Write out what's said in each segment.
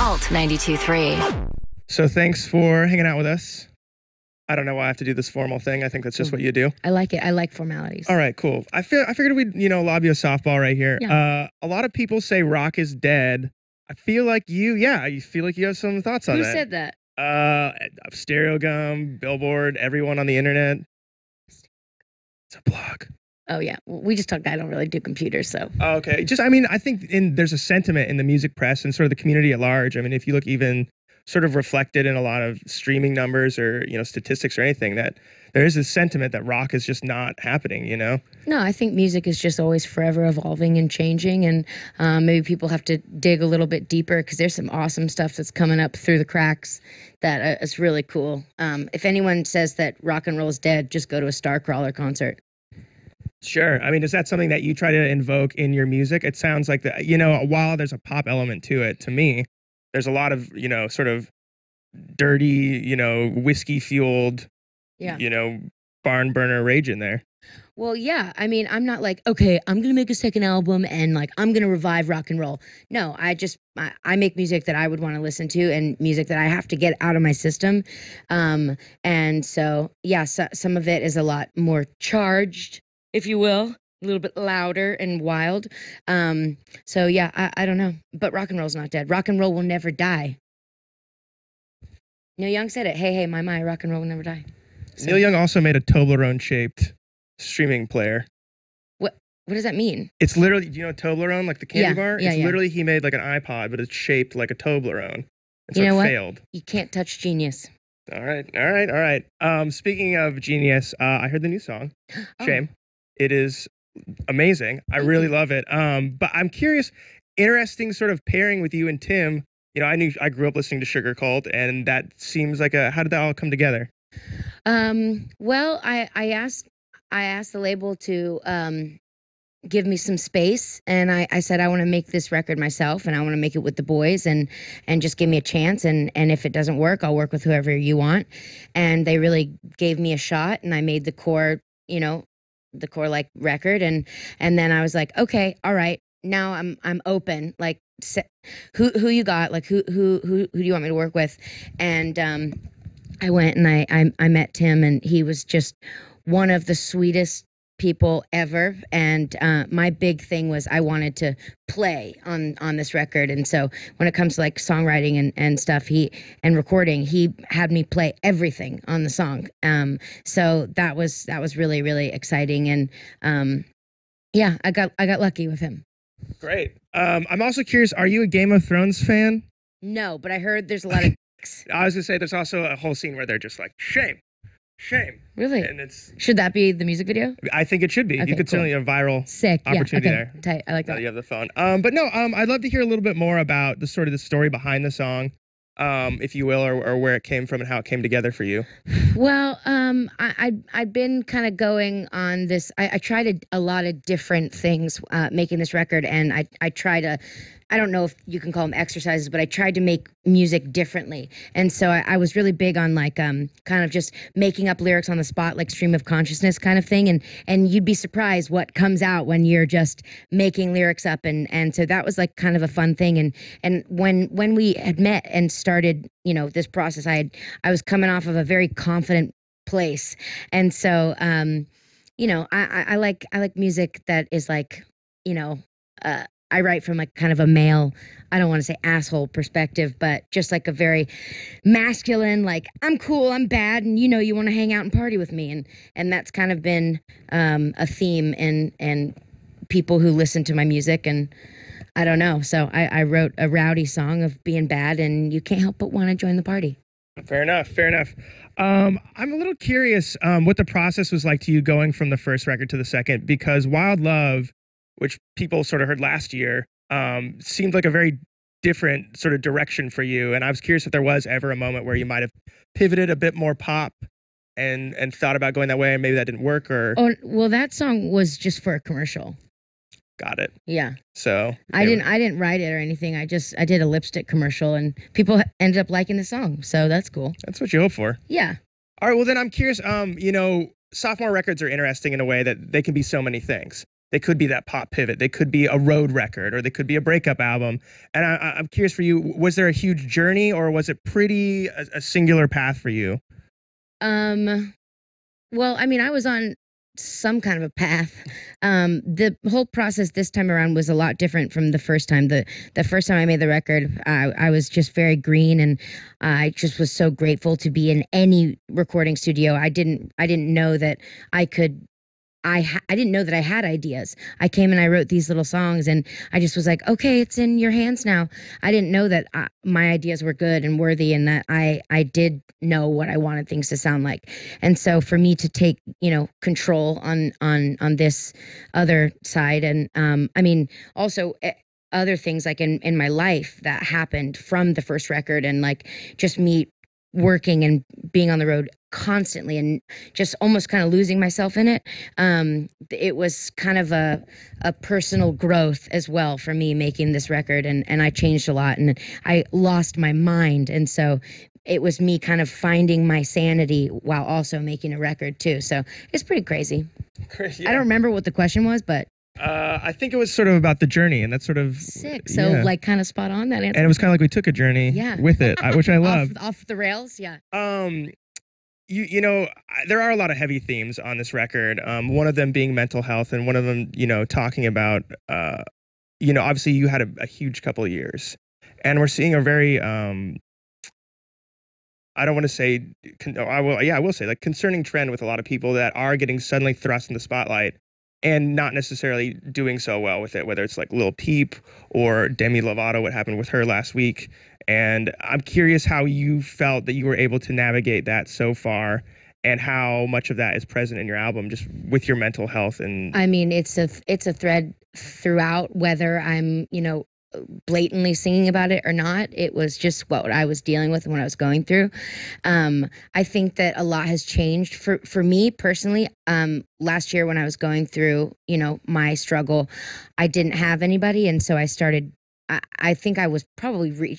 Alt 92.3. So thanks for hanging out with us. I don't know why I have to do this formal thing. I think that's just what you do. I like it. I like formalities. All right, cool. I figured we'd, lob you a softball right here. Yeah. A lot of people say rock is dead. I feel like you feel like you have some thoughts on Who that. said that? Stereo Gum, Billboard, everyone on the internet. It's a blog. Oh, yeah. We just talked. I don't really do computers, so. Oh, okay. I think there's a sentiment in the music press and sort of the community at large. I mean, if you look even sort of reflected in a lot of streaming numbers or, statistics or anything, that there is this sentiment that rock is just not happening, No, I think music is just always forever evolving and changing, and maybe people have to dig a little bit deeper because there's some awesome stuff that's coming up through the cracks that is really cool. If anyone says that rock and roll is dead, just go to a Starcrawler concert. Sure. I mean, is that something that you try to invoke in your music? It sounds like while there's a pop element to it, to me, there's a lot of, sort of dirty, whiskey-fueled, barn burner rage in there. Well, yeah. I mean, I'm not like, okay, I'm going to make a second album and like, I'm going to revive rock and roll. No, I make music that I would want to listen to and music that I have to get out of my system. And so, yeah, some of it is a lot more charged, if you will. A little bit louder and wild. So yeah, I don't know. But rock and roll's not dead. Rock and roll will never die. Neil Young said it. Hey, my, rock and roll will never die. So, Neil Young also made a Toblerone-shaped streaming player. What does that mean? It's literally, do you know Toblerone, like the candy bar? Yeah, it's literally, he made like an iPod, but it's shaped like a Toblerone. And so it failed. You can't touch genius. All right. Speaking of genius, I heard the new song, Shame. It is amazing. I really love it. But I'm curious, interesting sort of pairing with you and Tim. I grew up listening to Sugar Cult, and that seems like how did that all come together? Well, I asked the label to give me some space, and I said I want to make this record myself, and I want to make it with the boys, and just give me a chance, and if it doesn't work, I'll work with whoever you want. And they really gave me a shot, and I made the core, the core like record, and then I was like, okay, all right, now I'm open, like who you got, like who do you want me to work with? And I went and I met Tim, and he was just one of the sweetest people ever. And my big thing was I wanted to play on this record. And so when it comes to like songwriting and stuff, and recording, he had me play everything on the song. So that was really, really exciting. And yeah, I got lucky with him. Great. I'm also curious, are you a Game of Thrones fan? No, but I heard there's a lot of I was gonna say there's also a whole scene where they're just like, shame. Really? And should that be the music video? I think it should be. Okay, You could cool. certainly a viral Sick. opportunity Yeah, okay. there. Tight. I like Now that. you have the phone. But no, I'd love to hear a little bit more about the story behind the song, if you will, or where it came from and how it came together for you. Well, I'd been kind of going on this. I tried a lot of different things making this record, and I try to. I don't know if you can call them exercises, but I tried to make music differently. And so I was really big on like kind of just making up lyrics on the spot, like stream of consciousness kind of thing. And you'd be surprised what comes out when you're just making lyrics up. And so that was like kind of a fun thing. And when we had met and started, this process, I was coming off of a very confident place. And so I like music that is like, I write from like kind of a male, I don't want to say asshole perspective, but just like a very masculine, like I'm cool, I'm bad, and you want to hang out and party with me, and that's kind of been a theme in people who listen to my music, and I don't know. So I wrote a rowdy song of being bad, and you can't help but want to join the party. Fair enough. I'm a little curious what the process was like to you going from the first record to the second, because Wild Love, which people sort of heard last year, seemed like a very different sort of direction for you. And I was curious if there was ever a moment where you might have pivoted a bit more pop and thought about going that way, and maybe that didn't work, or... Oh, well, that song was just for a commercial. Got it. Yeah. So... I didn't write it or anything. I did a lipstick commercial, and people ended up liking the song. So that's cool. That's what you hope for. Yeah. All right, well then I'm curious, sophomore records are interesting in a way that they can be so many things. They could be that pop pivot. They could be a road record, or they could be a breakup album. And I'm curious for you, was there a huge journey, or was it pretty a singular path for you? Well, I mean, I was on some kind of a path. The whole process this time around was a lot different from the first time. The first time I made the record, I was just very green, and I just was so grateful to be in any recording studio. I didn't know that I could. I didn't know that I had ideas. I came and I wrote these little songs, and I just was like, okay, it's in your hands now. I didn't know that my ideas were good and worthy, and that I did know what I wanted things to sound like. And so for me to take, control on this other side, and I mean, also other things like in my life that happened from the first record, and like just me working and being on the road constantly and just almost kind of losing myself in it. It was kind of a personal growth as well for me making this record, and I changed a lot, and I lost my mind. And so it was me kind of finding my sanity while also making a record too. So it's pretty crazy. Yeah. I don't remember what the question was, but I think it was sort of about the journey, and that's sort of sick. So like kind of spot on that answer. And it was kind of like we took a journey with it, which I love. off the rails, yeah. There are a lot of heavy themes on this record. One of them being mental health, and one of them, talking about, obviously you had a huge couple of years, and we're seeing a very, I don't want to say, I will say, like, concerning trend with a lot of people that are getting suddenly thrust in the spotlight and not necessarily doing so well with it, whether it's like Lil Peep or Demi Lovato, what happened with her last week. And I'm curious how you felt that you were able to navigate that so far, and how much of that is present in your album, just with your mental health. And I mean, it's a thread throughout, whether I'm, blatantly singing about it or not. It was just what I was dealing with and what I was going through. I think that a lot has changed for me personally. Last year when I was going through, my struggle, I didn't have anybody. And so I started, I think I was probably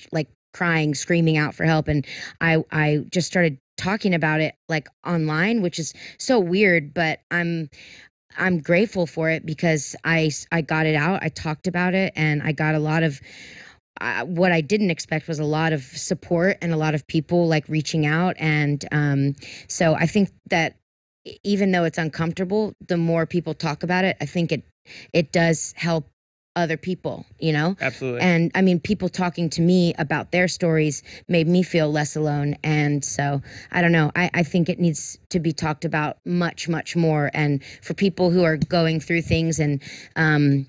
crying, screaming out for help. And I just started talking about it like online, which is so weird, but I'm grateful for it because I got it out. I talked about it, and I got a lot of what I didn't expect was a lot of support and a lot of people like reaching out. And so I think that even though it's uncomfortable, the more people talk about it, I think it does help other people, Absolutely. And I mean, people talking to me about their stories made me feel less alone. And so I don't know, I think it needs to be talked about much, much more. And for people who are going through things, and that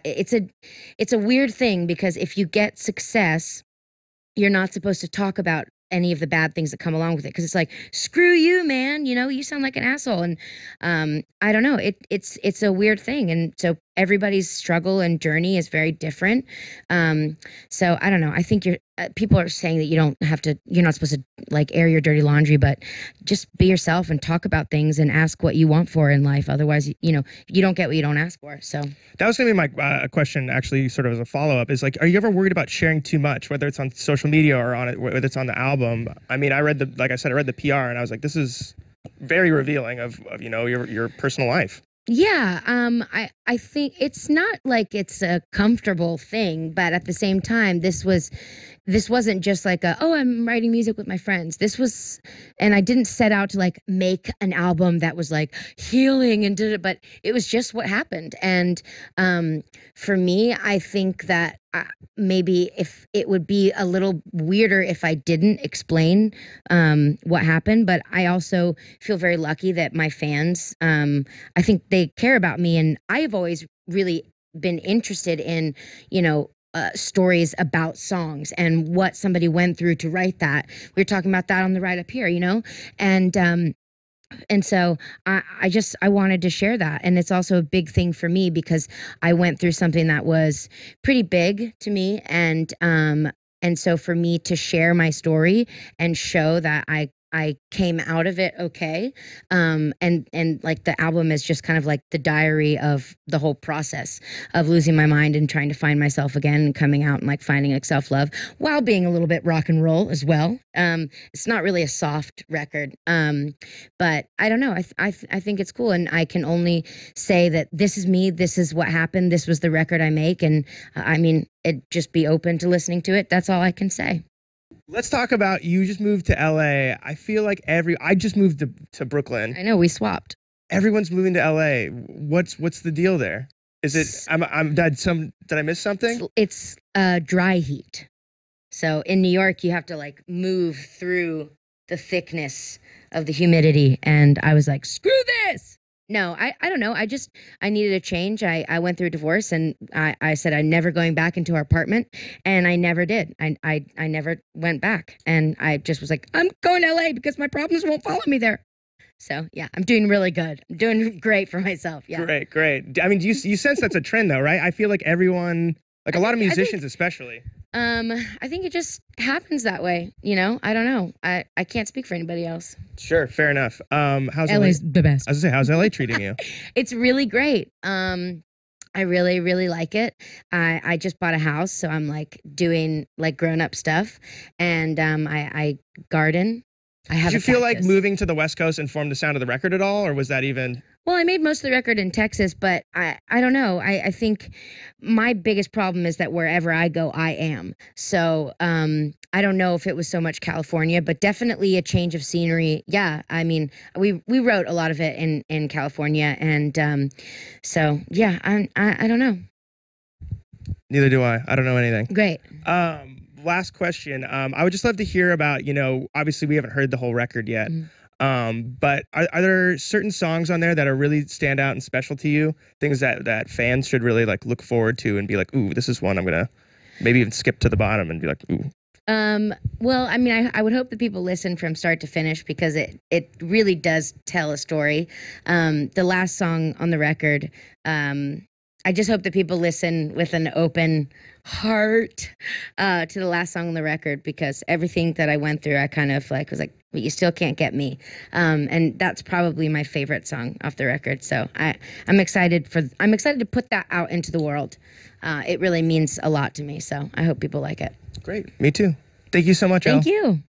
it's a weird thing, because if you get success, you're not supposed to talk about any of the bad things that come along with it, because it's like, screw you, man, you sound like an asshole. And I don't know, it's a weird thing. And so everybody's struggle and journey is very different. So I don't know, I think people are saying that you're not supposed to like air your dirty laundry, but just be yourself and talk about things and ask what you want for in life. Otherwise, you don't get what you don't ask for. So that was gonna be my question, actually, sort of as a follow-up, is like, are you ever worried about sharing too much, whether it's on social media or whether it's on the album? I mean, I read the PR, and I was like, this is very revealing of your personal life. Yeah, I think it's not like it's a comfortable thing, but at the same time, this wasn't just like I'm writing music with my friends. And I didn't set out to like make an album that was like healing and did it, but it was just what happened. And for me, I think that maybe if it would be a little weirder if I didn't explain what happened, but I also feel very lucky that my fans, I think they care about me, and I have always really been interested in, stories about songs and what somebody went through to write that. We were talking about that on the ride up here, and so I wanted to share that. And it's also a big thing for me because I went through something that was pretty big to me. And so for me to share my story and show that I came out of it okay. And like the album is just kind of like the diary of the whole process of losing my mind and trying to find myself again and coming out and like finding like self-love while being a little bit rock and roll as well. It's not really a soft record. But I don't know. I think it's cool, and I can only say that this is me. This is what happened. This was the record I make, and I mean, just be open to listening to it. That's all I can say. Let's talk about, you just moved to LA. I feel like I just moved to Brooklyn. I know, we swapped. Everyone's moving to LA. What's the deal there? Is it did I miss something? It's dry heat. So in New York, you have to like move through the thickness of the humidity, and I was like, screw this. No, I don't know. I needed a change. I went through a divorce, and I said I'm never going back into our apartment, and I never did. I never went back, and I just was like, I'm going to LA because my problems won't follow me there. So yeah, I'm doing really good. I'm doing great for myself. Yeah. Great. I mean, you sense that's a trend though, right? I feel like everyone, like a lot of musicians especially. I think it just happens that way, you know? I don't know. I can't speak for anybody else. Sure, fair enough. How's LA's the best. I was gonna say, how's LA treating you? It's really great. I really, really like it. I just bought a house, so I'm like doing like grown-up stuff, and I garden. Did you feel like moving to the West Coast informed the sound of the record at all, or was that even? Well, I made most of the record in Texas, but I don't know. I think my biggest problem is that wherever I go, I am. So I don't know if it was so much California, but definitely a change of scenery. Yeah, I mean, we wrote a lot of it in California, and so yeah, I don't know. Neither do I. I don't know anything. Great. Last question. I would just love to hear about, obviously we haven't heard the whole record yet. But are there certain songs on there that are really stand out and special to you? Things that fans should really like look forward to and be like, ooh, this is one I'm gonna maybe even skip to the bottom and be like, ooh. Well, I mean, I would hope that people listen from start to finish, because it really does tell a story. The last song on the record, I just hope that people listen with an open heart to the last song on the record, because everything that I went through, I kind of like was like, but you still can't get me. And that's probably my favorite song off the record. So I'm excited to put that out into the world. It really means a lot to me. So I hope people like it. Great. Me too. Thank you so much, Elle. Thank you.